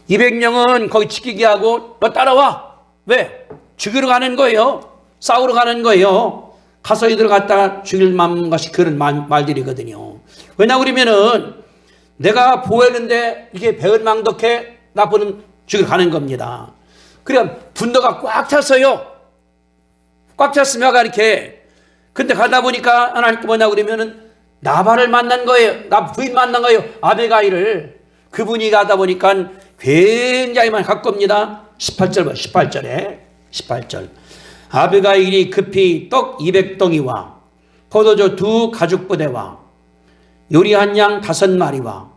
S1: 200명은 거기 지키게 하고 너 따라와. 왜? 죽이러 가는 거예요. 싸우러 가는 거예요. 가서 이들 갖다 죽일 마음 것이 그런 말들이거든요. 왜냐 그러면은 내가 보호했는데 이게 배은망덕해 나쁜 죽이러 가는 겁니다. 그럼 분노가 꽉 찼어요. 꽉 찼으면 이렇게. 근데 가다 보니까 하나님께 뭐냐 그러면은 나발을 만난 거예요. 나 부인 만난 거예요. 아비가일을. 그분이 가다 보니까 굉장히 많이 가깝습니다. 18절에 18절. 아비가일이 급히 떡 200덩이와 포도주 2 가죽부대와 요리한 양 5마리와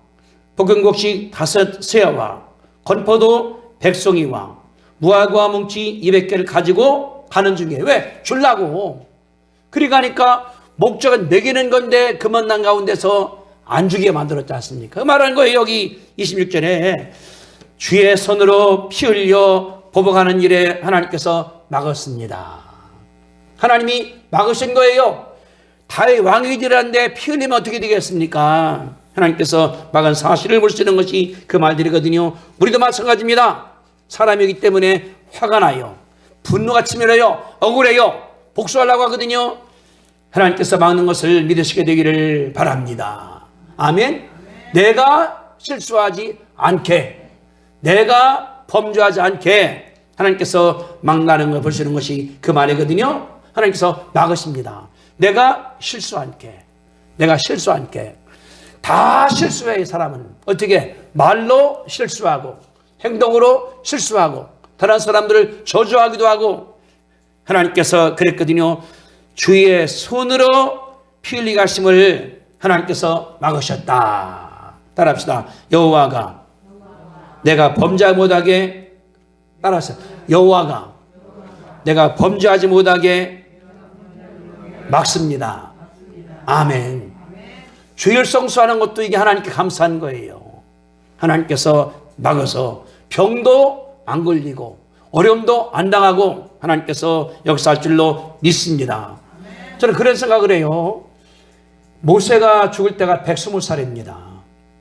S1: 볶음국식 5 세아와 건포도 100송이와 무화과 뭉치 200개를 가지고 가는 중에 왜? 주려고. 그리 가니까 목적은 먹이는 건데 그 만난 가운데서 안 죽게 만들었지 않습니까? 그 말하는 거예요. 여기 26절에 주의 손으로 피 흘려 보복하는 일에 하나님께서 막았습니다. 하나님이 막으신 거예요. 다윗 왕이 되라는데 피 흘리면 어떻게 되겠습니까? 하나님께서 막은 사실을 볼 수 있는 것이 그 말들이거든요. 우리도 마찬가지입니다. 사람이기 때문에 화가 나요. 분노가 치밀어요. 억울해요. 복수하려고 하거든요. 하나님께서 막는 것을 믿으시게 되기를 바랍니다. 아멘. 내가 실수하지 않게, 내가 범죄하지 않게 하나님께서 막나는 걸 보시는 것이 그 말이거든요. 하나님께서 막으십니다. 내가 실수 않게, 내가 실수 않게. 다 실수해. 이 사람은 어떻게? 말로 실수하고 행동으로 실수하고 다른 사람들을 저주하기도 하고. 하나님께서 그랬거든요. 주의 손으로 피 흘리게 하심을 하나님께서 막으셨다. 따라합시다. 여호와가 내가 범죄하지 못하게, 따라하세요. 여호와가 내가 범죄하지 못하게 막습니다. 아멘. 주일 성수하는 것도 이게 하나님께 감사한 거예요. 하나님께서 막아서 병도 안 걸리고 어려움도 안 당하고 하나님께서 역사할 줄로 믿습니다. 저는 그런 생각을 해요. 모세가 죽을 때가 120살입니다.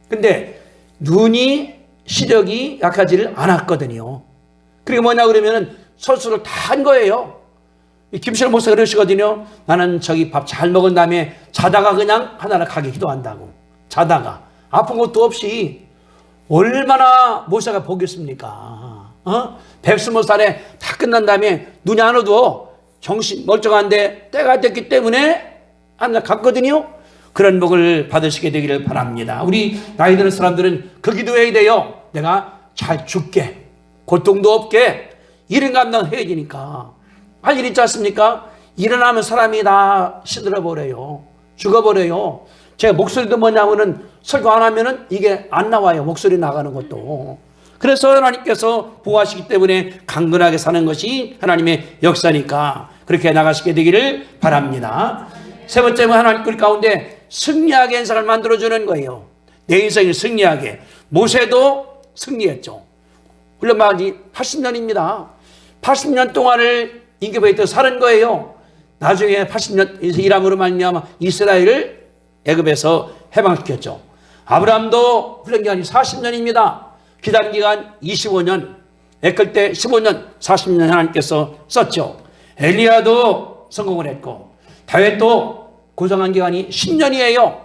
S1: 근데 눈이 시력이 약하지를 않았거든요. 그게 뭐냐 그러면은 설수를 다 한 거예요. 김신호 목사가 그러시거든요. 나는 저기 밥 잘 먹은 다음에 자다가 그냥 하나를 가게 기도한다고. 자다가 아픈 것도 없이. 얼마나 모세가 복이 있습니까? 120살에 다 끝난 다음에 눈이 안 어두워. 정신 멀쩡한데 때가 됐기 때문에 하나 갔거든요. 그런 복을 받으시게 되기를 바랍니다. 우리 나이 드는 사람들은 그 기도해야 돼요. 내가 잘 죽게, 고통도 없게. 이런 감당해야 되니까. 할 일 있지 않습니까? 일어나면 사람이 다 시들어버려요. 죽어버려요. 제가 목소리도 뭐냐면은 설교 안 하면은 이게 안 나와요. 목소리 나가는 것도. 그래서 하나님께서 보호하시기 때문에 강건하게 사는 것이 하나님의 역사니까 그렇게 나가시게 되기를 바랍니다. 세 번째는 하나님 그 가운데 승리하게 인생을 만들어주는 거예요. 내 인생을 승리하게. 모세도 승리했죠. 물론 80년입니다. 80년 동안을 인격에 사는 거예요. 나중에 80년 일함으로 말미암아 이스라엘을 애굽에서 해방시켰죠. 아브라함도 훈련 기간이 40년입니다. 기단 기간 25년, 애클 때 15년, 40년 하나님께서 썼죠. 엘리야도 성공을 했고 다윗도 고생한 기간이 10년이에요.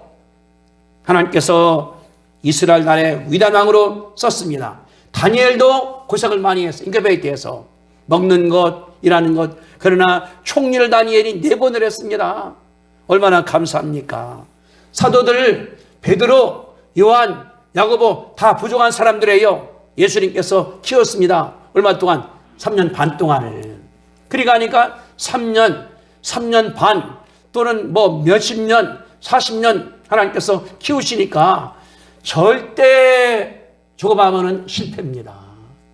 S1: 하나님께서 이스라엘 나라의 위대한 왕으로 썼습니다. 다니엘도 고생을 많이 했어요. 인격베이트에서 먹는 것, 일하는 것. 그러나 총리를 다니엘이 4번을 했습니다. 얼마나 감사합니까? 사도들 베드로, 요한, 야고보 다 부족한 사람들이에요. 예수님께서 키웠습니다. 얼마 동안? 3년 반 동안을. 그러니까 3년 반 또는 뭐 몇십 년, 40년 하나님께서 키우시니까 절대 조급하면은 실패입니다.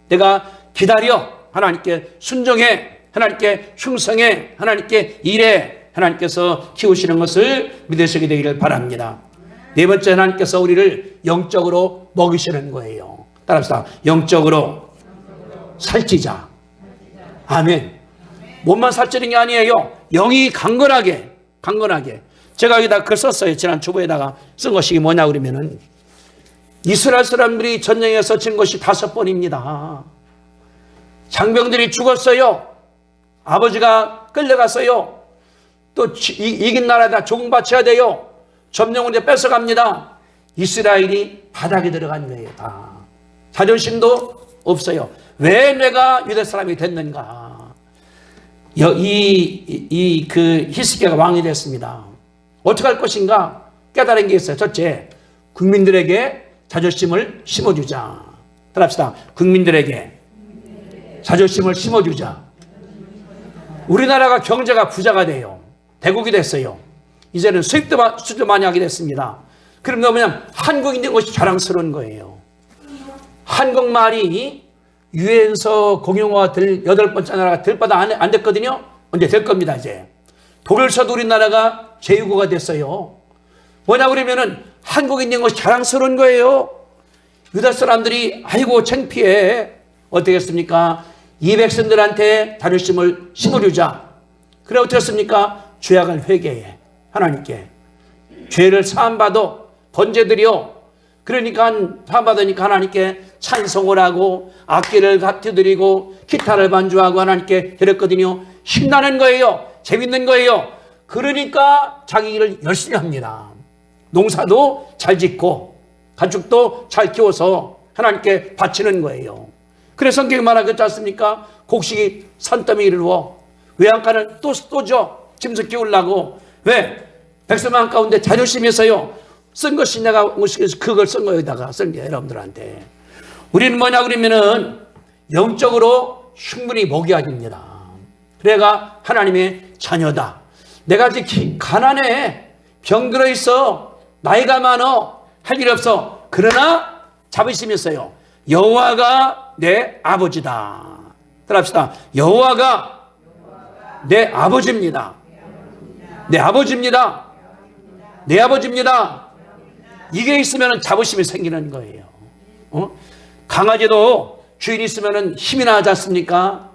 S1: 내가 기다려. 하나님께 순종해. 하나님께 충성해. 하나님께 일해. 하나님께서 키우시는 것을 믿으시게 되기를 바랍니다. 네 번째, 하나님께서 우리를 영적으로 먹이시는 거예요. 따라합시다. 영적으로 살찌자. 아멘. 몸만 살찌는 게 아니에요. 영이 강건하게. 제가 여기다 글 썼어요. 지난 주보에다가 쓴 것이 뭐냐 그러면은 이스라엘 사람들이 전쟁에서 진 것이 5번입니다. 장병들이 죽었어요. 아버지가 끌려갔어요. 또 이긴 나라에다 종바쳐야 돼요. 점령을 뺏어갑니다. 이스라엘이 바닥에 들어간 거예요. 다. 자존심도 없어요. 왜 내가 유대 사람이 됐는가? 히스기야가 왕이 됐습니다. 어떻게 할 것인가? 깨달은 게 있어요. 첫째, 국민들에게 자존심을 심어주자. 따라합시다. 국민들에게 자존심을 심어주자. 우리나라가 경제가 부자가 돼요. 대국이 됐어요. 이제는 수입도 많이 하게 됐습니다. 그럼 뭐냐면 한국인인 것이 자랑스러운 거예요. 한국말이 유엔서 공용어가 될 8번째 나라가 될 바도 안 됐거든요. 언제 될 겁니다. 이제 독일서도 우리나라가 제6호가 됐어요. 뭐냐 그러면은 한국인인 것이 자랑스러운 거예요. 유다 사람들이 아이고 창피해. 어떻게 했습니까? 이 백성들한테 자존심을 심어주자. 그래 어떻게 했습니까? 죄악을 회개해. 하나님께 죄를 사함받아 번제드려. 그러니까 사함받으니까 하나님께 찬송을 하고 악기를 같이드리고 기타를 반주하고 하나님께 드렸거든요. 신나는 거예요. 재밌는 거예요. 그러니까 자기 일을 열심히 합니다. 농사도 잘 짓고 가축도 잘 키워서 하나님께 바치는 거예요. 그래서 성경이 말하지 않습니까? 곡식이 산더미 이루어 외양간을 또 줘. 짐승 키우려고. 왜? 백성만 가운데 자존심이 있어요. 쓴 것이 내가 그걸 쓴 거에다가 쓴 게 여러분들한테. 우리는 뭐냐 그러면은 영적으로 충분히 먹여야 됩니다. 그래가 하나님의 자녀다. 내가 아직 가난해. 병들어 있어. 나이가 많어. 할 일 없어. 그러나 자부심이 있어요. 여호와가 내 아버지다. 따라합시다. 여호와가 내 아버지입니다. 내 아버지입니다. 내 아버지입니다. 이게 있으면 자부심이 생기는 거예요. 강아지도 주인이 있으면 힘이 나지 않습니까?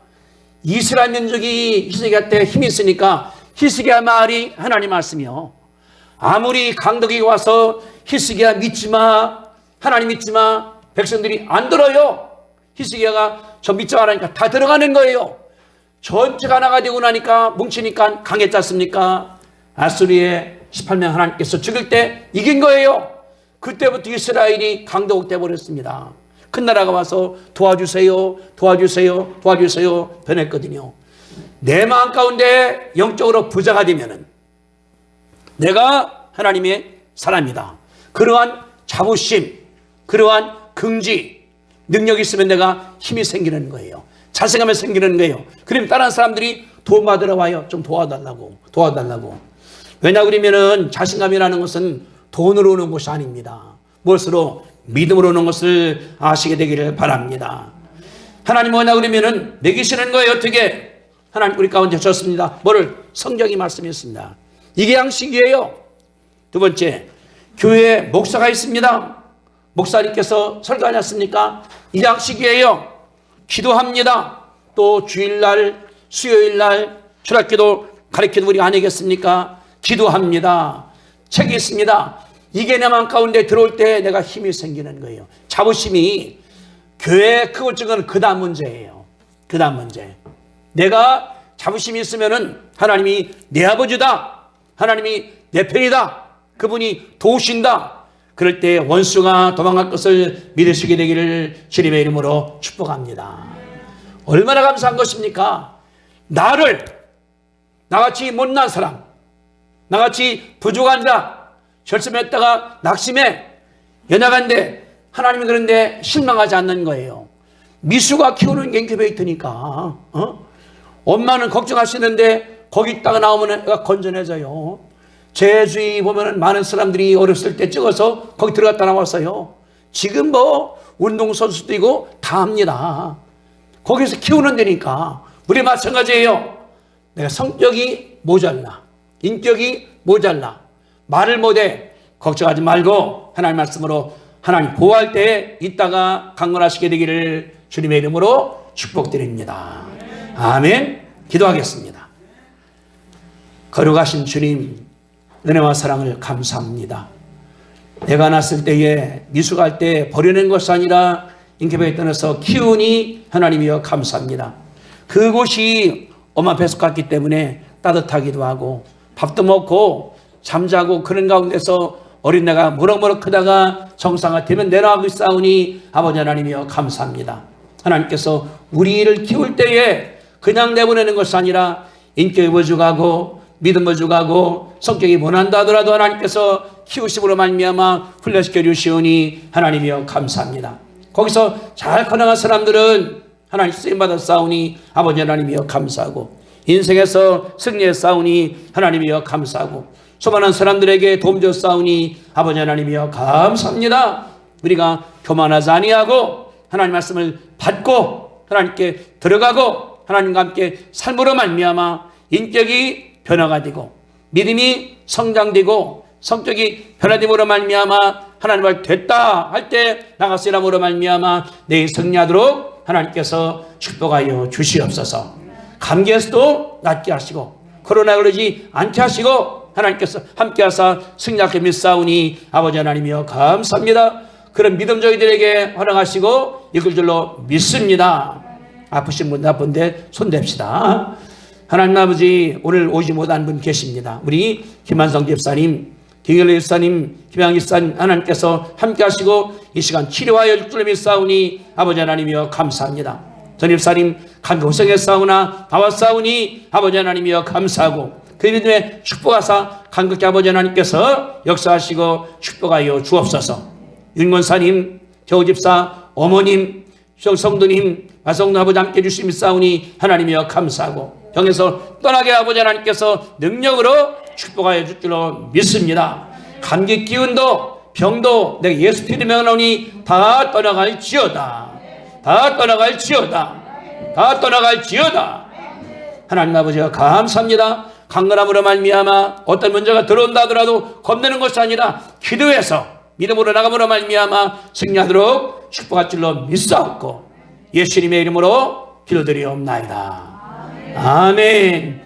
S1: 이스라엘 민족이 히스기야 때 힘이 있으니까 히스기야 말이 하나님 말씀이요. 아무리 강덕이 와서 히스기야 믿지 마. 하나님 믿지 마. 백성들이 안 들어요. 히스기야가 저 믿지 말라니까 다 들어가는 거예요. 전체가 하나가 되고 나니까 뭉치니까 강했지 않습니까? 아수리의 18명 하나님께서 죽일 때 이긴 거예요. 그때부터 이스라엘이 강도국 돼버렸습니다. 큰 나라가 와서 도와주세요, 도와주세요, 도와주세요 변했거든요. 내 마음 가운데 영적으로 부자가 되면은 내가 하나님의 사람이다. 그러한 자부심, 그러한 긍지, 능력이 있으면 내가 힘이 생기는 거예요. 자신감이 생기는 거예요. 그럼 다른 사람들이 도움받으러 와요. 좀 도와달라고. 왜냐 그러면은 자신감이라는 것은 돈으로 오는 것이 아닙니다. 무엇으로? 믿음으로 오는 것을 아시게 되기를 바랍니다. 하나님 뭐냐 그러면은 먹이시는 거예요. 어떻게? 하나님 우리 가운데 줬습니다. 뭐를? 성경이 말씀했습니다. 이게 양식이에요. 두 번째, 교회에 목사가 있습니다. 목사님께서 설교하셨습니까? 이 양식이에요. 기도합니다. 또 주일날, 수요일날 주일기도 가르치는 우리 아니겠습니까? 기도합니다. 책이 있습니다. 이게 내 마음 가운데 들어올 때 내가 힘이 생기는 거예요. 자부심이 교회에 크고 적은 그 다음 문제예요. 그 다음 문제. 내가 자부심이 있으면은 하나님이 내 아버지다. 하나님이 내 편이다. 그분이 도우신다. 그럴 때 원수가 도망갈 것을 믿으시게 되기를 주님의 이름으로 축복합니다. 얼마나 감사한 것입니까? 나같이 못난 사람, 나같이 부족한 자, 결심했다가 낙심해 연약한데 하나님이 그런데 실망하지 않는 거예요. 미수가 키우는 게 인큐베이터니까. 엄마는 걱정하시는데 거기 있다가 나오면 애가 건전해져요. 제 주위 보면은 많은 사람들이 어렸을 때 찍어서 거기 들어갔다 나왔어요. 지금 뭐 운동선수도 있고 다 합니다. 거기서 키우는 데니까. 우리 마찬가지예요. 내가 성격이 모자라, 인격이 모자라, 말을 못해, 걱정하지 말고 하나님 말씀으로 하나님 보호할 때에 있다가 강건하시게 되기를 주님의 이름으로 축복드립니다. 아멘. 기도하겠습니다. 거룩하신 주님, 은혜와 사랑을 감사합니다. 내가 났을 때에 미숙할 때 버리는 것이 아니라 인큐베이터에 떠나서 키우니 하나님이여 감사합니다. 그곳이 엄마 뱃속 같기 때문에 따뜻하기도 하고 밥도 먹고 잠자고 그런 가운데서 어린애가 무럭무럭 크다가 정상화 되면 내려가고 있사오니 아버지 하나님이여 감사합니다. 하나님께서 우리를 키울 때에 그냥 내보내는 것이 아니라 인격이 부족하고 믿음을 주가고 성격이 모난다 하더라도 하나님께서 키우심으로 말미암아 훈련시켜 주시오니 하나님이여 감사합니다. 거기서 잘 커나간 사람들은 하나님 쓰임받아 싸우니 아버지 하나님이여 감사하고 인생에서 승리해 싸우니 하나님이여 감사하고 수많은 사람들에게 도움 줘 싸우니 아버지 하나님이여 감사합니다. 우리가 교만하지 아니하고 하나님 말씀을 받고 하나님께 들어가고 하나님과 함께 삶으로 말미암아 인격이 변화가 되고 믿음이 성장되고 성격이 변화됨으로 말미암아 하나님을 됐다 할 때 나가서 일함으로 말미암아 내일 승리하도록 하나님께서 축복하여 주시옵소서. 감기에서도 낫게 하시고 코로나 걸리지 않게 하시고 하나님께서 함께 하사 승리하게 믿사오니 아버지 하나님이여 감사합니다. 그런 믿음 저희들에게 허락하시고 이끌 줄로 믿습니다. 아프신 분 나쁜데 손댑시다. 하나님 아버지, 오늘 오지 못한 분 계십니다. 우리 김한성 집사님, 김일래 집사님, 김양 집사님 하나님께서 함께 하시고 이 시간 치료하여 줄 믿사오니 아버지 하나님이여 감사합니다. 전 집사님 감기 고생했사오나 나왔사오니 아버지 하나님이여 감사하고 그 믿음에 축복하사 간극히 아버지 하나님께서 역사하시고 축복하여 주옵소서. 윤권사님, 겨우집사, 어머님, 성도님, 마성도 아버지 함께 주시미 싸우니 하나님이여 감사하고 병에서 떠나게 아버지 하나님께서 능력으로 축복하여 줄 줄로 믿습니다. 감기 기운도 병도 내가 예수 피를 명하노니 다 떠나갈지어다. 다 떠나갈지어다. 다 떠나갈지어다. 하나님 아버지가 감사합니다. 강건함으로 말미암아 어떤 문제가 들어온다 하더라도 겁내는 것이 아니라 기도해서 믿음으로 나감으로 말미암아 승리하도록 축복할 줄로 믿사옵고 예수님의 이름으로 기도드리옵나이다. 아멘.